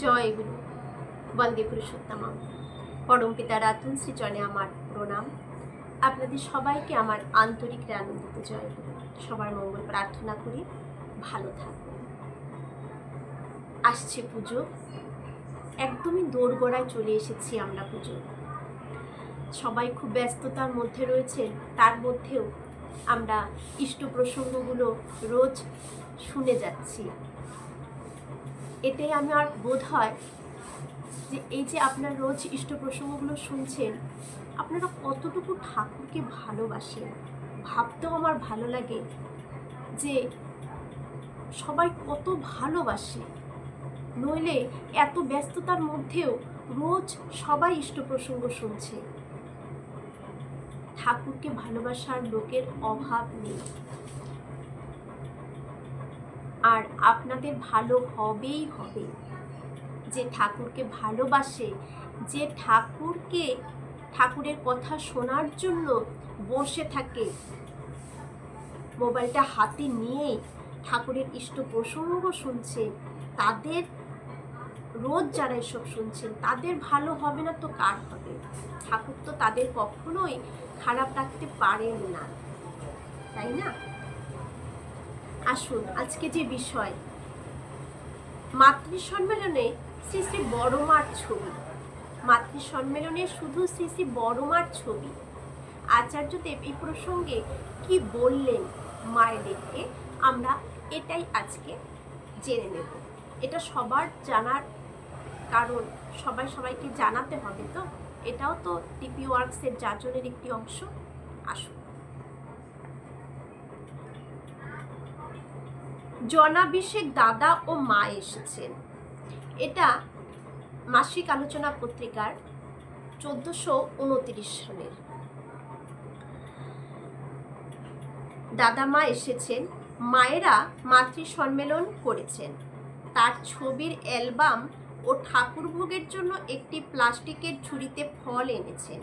জয় গুরু, বন্দে পুরুষোত্তম, পরম পিতার আতুল শ্রীচরণে আমার প্রণাম। আপনাদের সবাইকে আমার আন্তরিক আনন্দিত জয় গুরু। সবার মঙ্গল প্রার্থনা করি, ভালো থাকুন। আসছে পুজো, একদমই দোরগোড়ায় চলে এসেছি আমরা পুজো। সবাই খুব ব্যস্ততার মধ্যে রয়েছেন, তার মধ্যেও আমরা ইষ্ট প্রসঙ্গগুলো রোজ শুনে যাচ্ছি। এটাই আমার বোধ হয় যে এই যে আপনারা রোজ ইষ্ট প্রসঙ্গগুলো শুনছেন, আপনারা কতটুকু ঠাকুরকে ভালোবাসেন। ভাবতেও আমার ভালো লাগে যে সবাই কত ভালোবাসে, নইলে এত ব্যস্ততার মধ্যেও রোজ সবাই ইষ্ট প্রসঙ্গ শুনছে। ঠাকুরকে ভালোবাসার লোকের অভাব নেই, আর আপনাদের ভালো হবেই হবে। যে ঠাকুরকে ভালোবাসে, যে ঠাকুরের কথা শোনার জন্য বসে থাকে, মোবাইলটা হাতে নিয়েই ঠাকুরের ইষ্ট প্রসঙ্গ শুনছে, তাদের রোজ যারা এসব শুনছেন তাদের ভালো হবে না তো কার হবে? ঠাকুর তো তাদের কখনোই খারাপ রাখতে পারেন না, তাই না? আসুন, আজকে যে বিষয়, মাতৃ সম্মেলনে শ্রী শ্রী বড় মার ছবি। মাতৃ সম্মেলনে শুধু শ্রী শ্রী বড় মার ছবি। আচার্যদেব এই প্রসঙ্গে কি বললেন মায়েদেরকে, আমরা এটাই আজকে জেনে নেব। এটা সবার জানার, কারণ সবাই সবাইকে জানাতে হবে, তো এটাও তো টিপি ওয়ার্কসের যাজনের একটি অংশ। আসুন, জনাভিষেক দাদা ও মা এসেছেন। এটা মাসিক আলোচনা পত্রিকার 1429 সালের। দাদা মা এসেছেন, মায়েরা মাতৃ সম্মেলন করেছেন। তার ছবির অ্যালবাম ও ঠাকুর ভোগের জন্য একটি প্লাস্টিকের ঝুড়িতে ফল এনেছেন।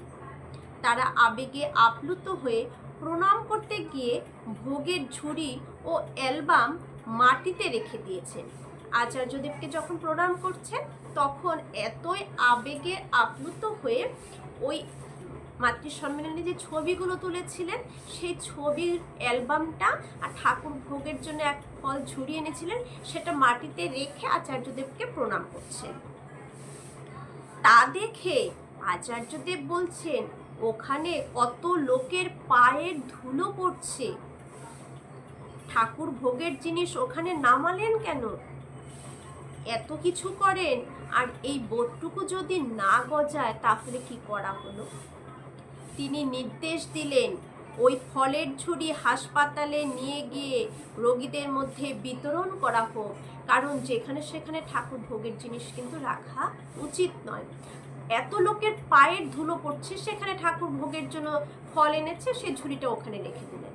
তারা আবেগে আপ্লুত হয়ে প্রণাম করতে গিয়ে ভোগের ঝুড়ি ও অ্যালবাম মাটিতে রেখে দিয়েছেন। আচার্যদেবকে যখন প্রণাম করছেন, তখন এতই আবেগে আপ্লুত হয়ে ওই মাতৃ সম্মেলনে যে ছবিগুলো তুলেছিলেন, সেই ছবির অ্যালবামটা আর ঠাকুর ভোগের জন্য এক ফল ঝুড়ি এনেছিলেন, সেটা মাটিতে রেখে আচার্যদেবকে প্রণাম করছেন। তা দেখে আচার্যদেব বলছেন, ওখানে কত লোকের পায়ের ধুলো পড়ছে, ঠাকুর ভোগের জিনিস ওখানে নামালেন কেন? এত কিছু করেন, আর এই বোধটুকু যদি না গজায় তাহলে কি করা হলো? তিনি নির্দেশ দিলেন, ওই ফলের ঝুড়ি হাসপাতালে নিয়ে গিয়ে রোগীদের মধ্যে বিতরণ করা হোক, কারণ যেখানে সেখানে ঠাকুর ভোগের জিনিস কিন্তু রাখা উচিত নয়। এত লোকের পায়ের ধুলো পড়ছে, সেখানে ঠাকুর ভোগের জন্য ফল এনেছে, সেই ঝুড়িটা ওখানে রেখে দিলেন।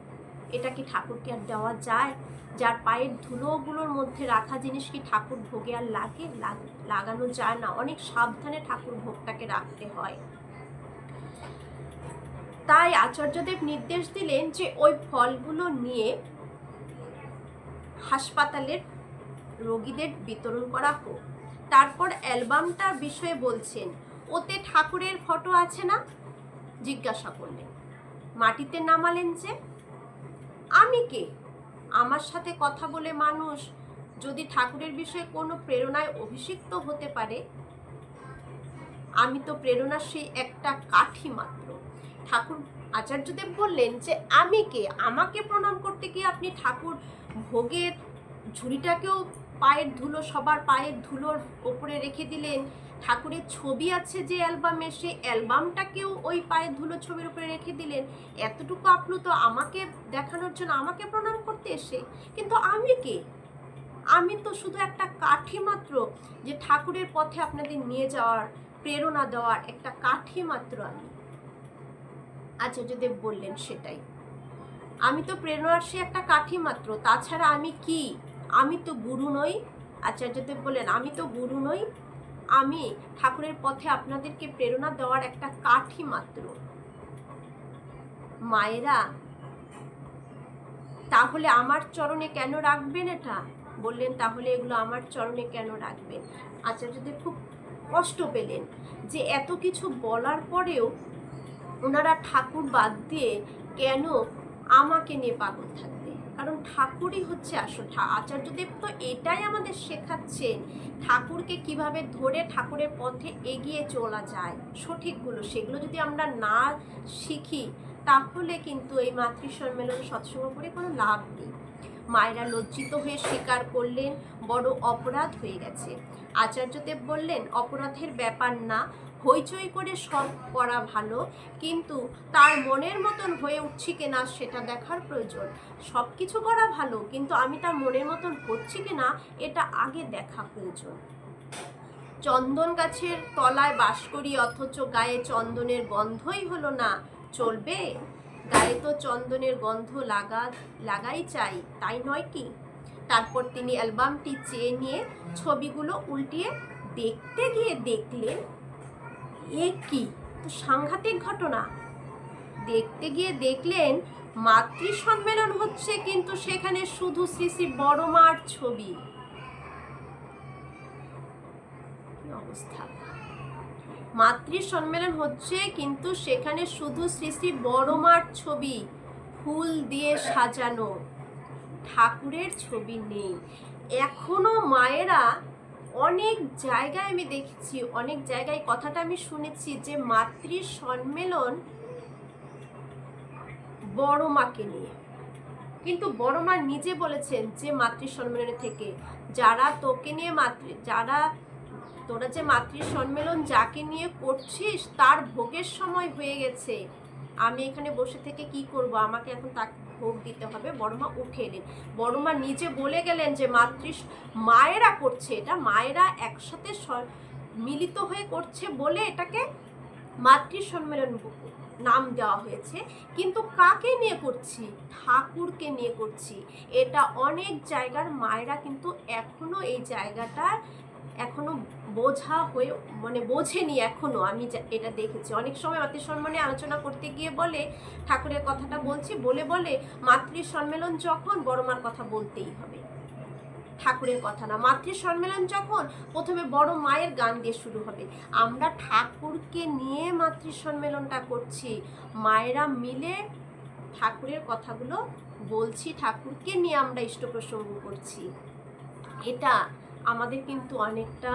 এটা কি ঠাকুরকে আর দেওয়া যায়? যার পায়ের ধুলোগুলোর মধ্যে রাখা জিনিস কি ঠাকুর ভোগে আর লাগানো যায় না? অনেক সাবধানে ঠাকুর ভোগটাকে রাখতে হয়। তাই আচার্যদেব নির্দেশ দিলেন যে ওই ফলগুলো নিয়ে হাসপাতালের রোগীদের বিতরণ করা হোক। তারপর অ্যালবামটার বিষয়ে বলছেন, ওতে ঠাকুরের ফটো আছে না? জিজ্ঞাসা করলেন। মাটিতে নামালেন যে? আমি কে? আমার সাথে কথা বলে মানুষ যদি ঠাকুরের বিষয়ে কোনো প্রেরণায় অভিষিক্ত হতে পারে, আমি তো প্রেরণার সেই একটা কাঠি মাত্র। ঠাকুর আচার্যদেব বললেন যে আমি কে? আমাকে প্রণাম করতে গিয়ে আপনি ঠাকুর ভোগের ঝুড়িটাকেও পায়ের ধুলো, সবার পায়ের ধুলোর ওপরে রেখে দিলেন। ঠাকুরের ছবি আছে যে অ্যালবামে, সেই অ্যালবামটাকেও ওই পায়ের ধুলো ছবির উপরে রেখে দিলেন। এতটুকু আপ্লুত আমাকে দেখানোর জন্য, আমাকে প্রণাম করতে এসে। কিন্তু আমি কে? আমি তো শুধু একটা কাঠি মাত্র, যে ঠাকুরের পথে আপনাদের নিয়ে যাওয়ার, প্রেরণা দেওয়ার একটা কাঠি মাত্র আমি। আচার্যদেব বললেন, সেটাই, আমি তো প্রেরণার সে একটা কাঠি মাত্র, তাছাড়া আমি কি? আমি তো গুরু নই। আচার্যদেব বললেন, আমি তো গুরু নই, আমি ঠাকুরের পথে আপনাদেরকে প্রেরণা দেওয়ার একটা কাঠি মাত্র। মায়েরা, তাহলে আমার চরণে কেন রাখবেন এটা? বললেন তাহলে এগুলো আমার চরণে কেন রাখবেন? আচার্যদেব খুব কষ্ট পেলেন যে এত কিছু বলার পরেও ওনারা ঠাকুর বাদ দিয়ে কেন আমাকে নিয়ে পাগল থাকবে। কারণ ঠাকুরই হচ্ছে আসল। আচার্যদেব তো এটাই আমাদের শেখাচ্ছেন, ঠাকুরকে কিভাবে ধরে ঠাকুরের পথে এগিয়ে চলা যায় সঠিকগুলো, সেগুলো যদি আমরা না শিখি তাহলে কিন্তু এই মাতৃ সম্মেলন সৎসঙ্গ করে কোনো লাভ নেই। মায়েরা লজ্জিত হয়ে স্বীকার করলেন বড় অপরাধ হয়ে গেছে। আচার্যদেব বললেন অপরাধের ব্যাপার না, হইচই করে সব করা ভালো, কিন্তু তার মনের মতন হয়ে উঠছি কিনা সেটা দেখার প্রয়োজন। সব কিছু করা ভালো, কিন্তু আমি তার মনের মতন হচ্ছি কিনা এটা আগে দেখা প্রয়োজন। চন্দন গাছের তলায় বাস করি অথচ গায়ে চন্দনের গন্ধই হলো না, চলবে? গায়ে তো চন্দনের গন্ধ লাগাই চাই, তাই নয় কি? তারপর তিনি অ্যালবামটি চেয়ে নিয়ে ছবিগুলো উল্টিয়ে দেখতে গিয়ে দেখলেন এ কি তো সাংঘাতিক ঘটনা। দেখতে গিয়ে দেখলেন মাতৃ সম্মেলন হচ্ছে, কিন্তু সেখানে শুধু শ্রী শ্রী বড় মার ছবি। কি অবস্থা! মাতৃ সম্মেলন হচ্ছে কিন্তু সেখানে শুধু শ্রী শ্রী বড় মার ছবি, ফুল দিয়ে সাজানো, ঠাকুরের ছবি নেই। এখনো মায়েরা অনেক জায়গায় আমি দেখেছি, অনেক জায়গায় কথাটা আমি শুনেছি যে মাতৃ সম্মেলন বড় মাকে নিয়ে, কিন্তু বড় মা নিজে বলেছেন যে মাতৃ সম্মেলনে থেকে যারা তোকে নিয়ে তোরা যে মাতৃ সম্মেলন যাকে নিয়ে করছিস তার ভোগের সময় হয়ে গেছে, আমি এখানে বসে থেকে কি করব, আমাকে এখন তাকে ভোগ দিতে হবে। বড় মা উঠে এলেন, বড় মা নিজে বলে গেলেন যে মায়েরা করছে, এটা মায়েরা একসাথে মিলিত হয়ে করছে বলে এটাকে মাতৃ সম্মেলন নাম দেওয়া হয়েছে, কিন্তু কাকে নিয়ে করছি? ঠাকুরকে নিয়ে করছি। এটা অনেক জায়গার মায়েরা কিন্তু এখনো এই জায়গাটা এখনো বোঝা হয়ে বোঝেনি এখনো। আমি এটা দেখেছি অনেক সময় মাতৃ সম্মানে আলোচনা করতে গিয়ে বলে ঠাকুরের কথাটা বলছি বলে মাতৃ সম্মেলন যখন বড় মার কথা বলতেই হবে, ঠাকুরের কথা না। মাতৃ সম্মেলন যখন প্রথমে বড় মায়ের গান দিয়ে শুরু হবে। আমরা ঠাকুরকে নিয়ে মাতৃ সম্মেলনটা করছি, মায়েরা মিলে ঠাকুরের কথাগুলো বলছি, ঠাকুরকে নিয়ে আমরা ইষ্ট প্রসঙ্গ করছি। এটা আমাদের কিন্তু অনেকটা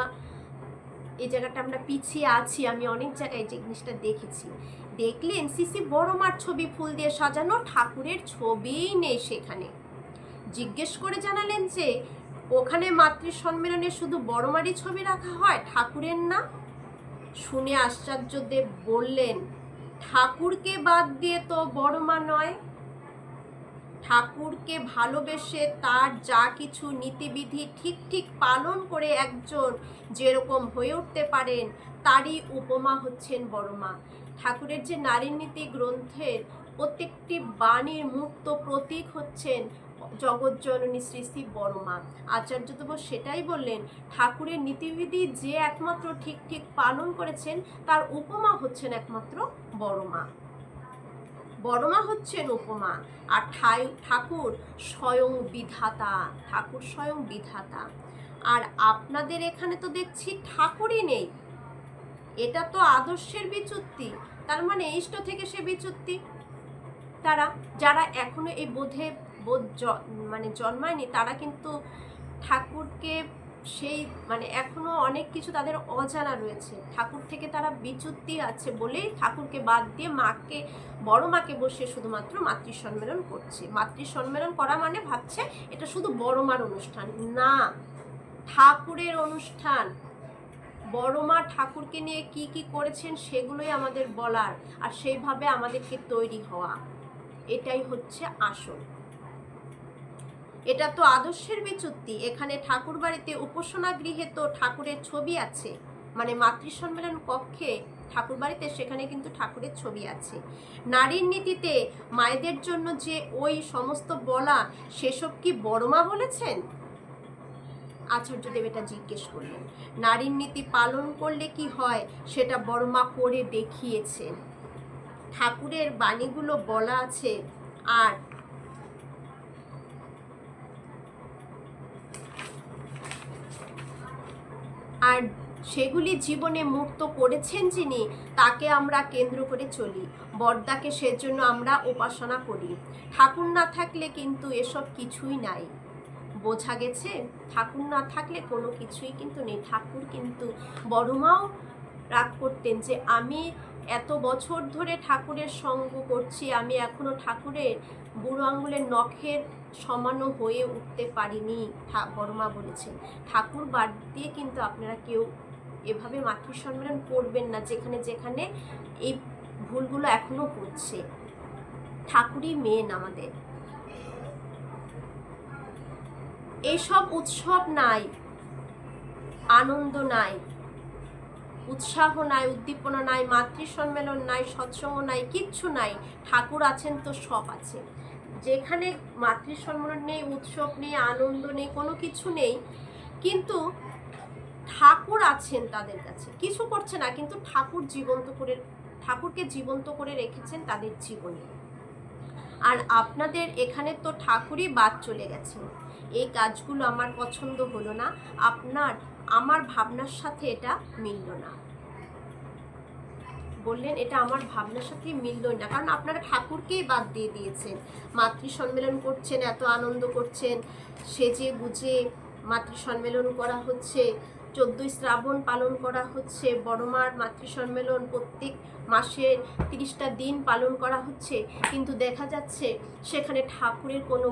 এই জায়গাটা আমরা পিছিয়ে আছি। আমি অনেক জায়গায় যে জিনিসটা দেখেছি। দেখলেন সিসি বড় মার ছবি ফুল দিয়ে সাজানো, ঠাকুরের ছবিই নেই সেখানে। জিজ্ঞেস করে জানালেন যে ওখানে মাতৃ সম্মেলনে শুধু বড় মারই ছবি রাখা হয়, ঠাকুরের না? শুনে আচার্যদেব বললেন ঠাকুরকে বাদ দিয়ে তো বড় মা নয়। ঠাকুরকে ভালোবেসে তার যা কিছু নীতিবিধি ঠিক ঠিক পালন করে একজন যেরকম হয়ে উঠতে পারেন তারই উপমা হচ্ছেন বড় মা। ঠাকুরের যে নারীর নীতি গ্রন্থের প্রত্যেকটি বাণীর মূর্ত প্রতীক হচ্ছেন জগৎজননী শ্রী শ্রী বড় মা। আচার্যদেব সেটাই বললেন, ঠাকুরের নীতিবিধি যে একমাত্র ঠিক ঠিক পালন করেছেন তার উপমা হচ্ছেন একমাত্র বড় মা। বড় মা হচ্ছেন উপমা, আর ঠাকুর স্বয়ং বিধাতা। ঠাকুর স্বয়ং বিধাতা। আর আপনাদের এখানে তো দেখছি ঠাকুরই নেই, এটা তো আদর্শের বিচ্যুতি। তার মানে ইষ্ট থেকে সে বিচ্যুতি। যারা এখনো এই বোধ জন্মায়নি তারা কিন্তু ঠাকুরকে সেই এখনো অনেক কিছু তাদের অজানা রয়েছে, ঠাকুর থেকে তারা বিচ্যুতি আছে বলেই ঠাকুরকে বাদ দিয়ে বড় মাকে বসে শুধুমাত্র মাতৃ সম্মেলন করছে। মাতৃ সম্মেলন করা মানে ভাবছে এটা শুধু বড় মার অনুষ্ঠান না, ঠাকুরের অনুষ্ঠান। বড় মা ঠাকুরকে নিয়ে কি কি করেছেন সেগুলোই আমাদের বলার, আর সেইভাবে আমাদেরকে তৈরি হওয়া, এটাই হচ্ছে আসল। এটা তো আদর্শের বিচ্যুতি। এখানে ঠাকুর বাড়িতে উপাসনা গৃহে তো ঠাকুরের ছবি আছে, মাতৃ সম্মেলন কক্ষে ঠাকুর বাড়িতে সেখানে কিন্তু ঠাকুরের ছবি আছে। নারীর নীতিতে মায়েদের জন্য যে ওই সমস্ত বলা, সেসব কি বড় মা বলেছেন? আচার্যদেব এটা জিজ্ঞেস করলেন। নারীর নীতি পালন করলে কি হয় সেটা বড় মা করে দেখিয়েছেন। ঠাকুরের বাণীগুলো বলা আছে। আর আর সেগুলি জীবনে মুক্ত করেছেন যিনি, তাকে আমরা কেন্দ্র করে চলি। বড়দাকে সেজন্য আমরা উপাসনা করি। ঠাকুর না থাকলে কিন্তু এসব কিছুই নাই। বোঝা গেছে? ঠাকুর না থাকলে কোনো কিছুই কিন্তু নেই। ঠাকুর কিন্তু, বড়মাও রাগ করতেন যে আমি এত বছর ধরে ঠাকুরের সঙ্গ করছি, আমি এখনো ঠাকুরের বুড়ো আঙুলের নখের সমানও হয়ে উঠতে পারিনি। বড়মা বলেছেন ঠাকুর বাদ দিয়ে কিন্তু আপনারা কেউ এভাবে মাতৃসম্মেলন করবেন না, যেখানে যেখানে এই ভুলগুলো এখনো হচ্ছে। ঠাকুরই মেন আমাদের। এইসব উৎসব নাই, আনন্দ নাই, উৎসাহ নাই, উদ্দীপনা নাই, মাতৃসম্মেলন নাই, সৎসঙ্গ নাই, কিচ্ছু নাই। ঠাকুর আছেন তো সব আছে। যেখানে মাতৃসম্মেলন নেই, উৎসব নেই, আনন্দ নেই, কোনো কিছু নেই, কিন্তু ঠাকুর আছেন তাদের কাছে। কিছু করছে না, কিন্তু ঠাকুরকে জীবন্ত করে রেখেছেন তাদের জীবনে। আর আপনাদের এখানে তো ঠাকুরই বাদ চলে গেছে। এই কাজগুলো আমার পছন্দ হলো না, আমার ভাবনার সাথে এটা মিলল না। বললেন এটা আমার ভাবনার সাথে মিলল না, কারণ আপনারা ঠাকুরকেই বাদ দিয়ে দিয়েছেন। মাতৃসম্মেলন করছেন, এত আনন্দ করছেন, সেজে গুজে মাতৃসম্মেলন করা হচ্ছে, 14ই শ্রাবণ পালন করা হচ্ছে, বড়মার মাতৃসম্মেলন প্রত্যেক মাসের 30টা দিন পালন করা হচ্ছে, কিন্তু দেখা যাচ্ছে সেখানে ঠাকুরের কোনো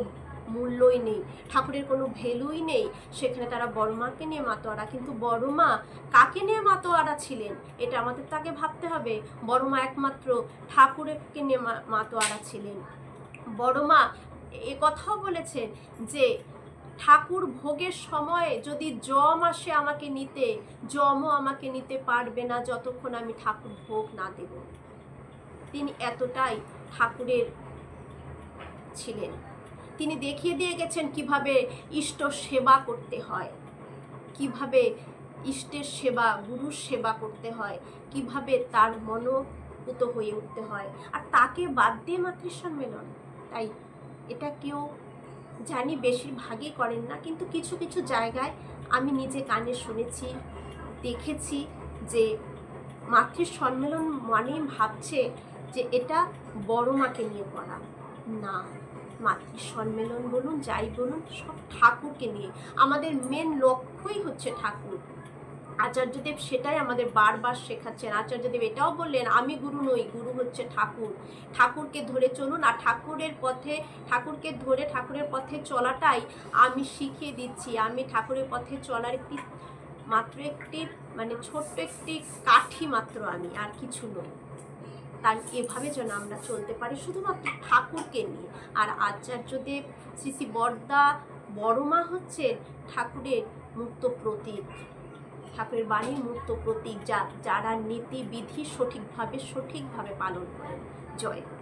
মূল্যই নেই, ঠাকুরের কোনো ভ্যালুই নেই। সেখানে তারা বড়মাকে নিয়ে মাতোয়ারা, কিন্তু বড়মা কাকে নিয়ে মাতোয়ারা ছিলেন এটা আমাদের তাকে ভাবতে হবে। বড়মা একমাত্র ঠাকুরকে নিয়ে মাতোয়ারা ছিলেন। বড়মা এ কথাও বলেছেন যে ঠাকুর ভোগের সময়ে যদি যম আসে আমাকে নিতে, যমও আমাকে নিতে পারবে না যতক্ষণ আমি ঠাকুর ভোগ না দেব। তিনি এতটাই ঠাকুরের ছিলেন। তিনি দেখিয়ে দিয়ে গেছেন কিভাবে ইষ্ট সেবা করতে হয়, কিভাবে ইষ্টের সেবা, গুরুর সেবা করতে হয়, কিভাবে তার মনোপুত হয়ে উঠতে হয়, আর তাকে বাদ দিয়ে মাতৃসম্মেলন। তাই এটা কেউ জানি বেশিরভাগই করেন না, কিন্তু কিছু কিছু জায়গায় আমি নিজে কানে শুনেছি, দেখেছি যে মাতৃসম্মেলন মানেই ভাবছে যে এটা বড়মাকে নিয়ে করা। না, মাতৃসম্মেলন বলুন যাই বলুন সব ঠাকুরকে নিয়ে। আমাদের মেন লক্ষ্যই হচ্ছে ঠাকুর। আচার্যদেব সেটাই আমাদের বারবার শেখাচ্ছেন। আচার্যদেব এটাও বললেন আমি গুরু নই, গুরু হচ্ছে ঠাকুর। ঠাকুরকে ধরে চলুন, আর ঠাকুরকে ধরে ঠাকুরের পথে চলাটাই আমি শিখিয়ে দিচ্ছি। আমি ঠাকুরের পথে চলার একটি মানে ছোট্ট একটি কাঠি মাত্র, আমি আর কিছু নই। তাই এভাবে যেন আমরা চলতে পারি শুধুমাত্র ঠাকুরকে নিয়ে। আর আচার্যদেব, শ্রী শ্রী বড়দা, বড়মা হচ্ছে ঠাকুরের মূর্ত প্রতীক, ঠাকুরের বাণীর মূর্ত প্রতীক, যারা নীতি বিধি সঠিকভাবে পালন করেন। জয় গুরু।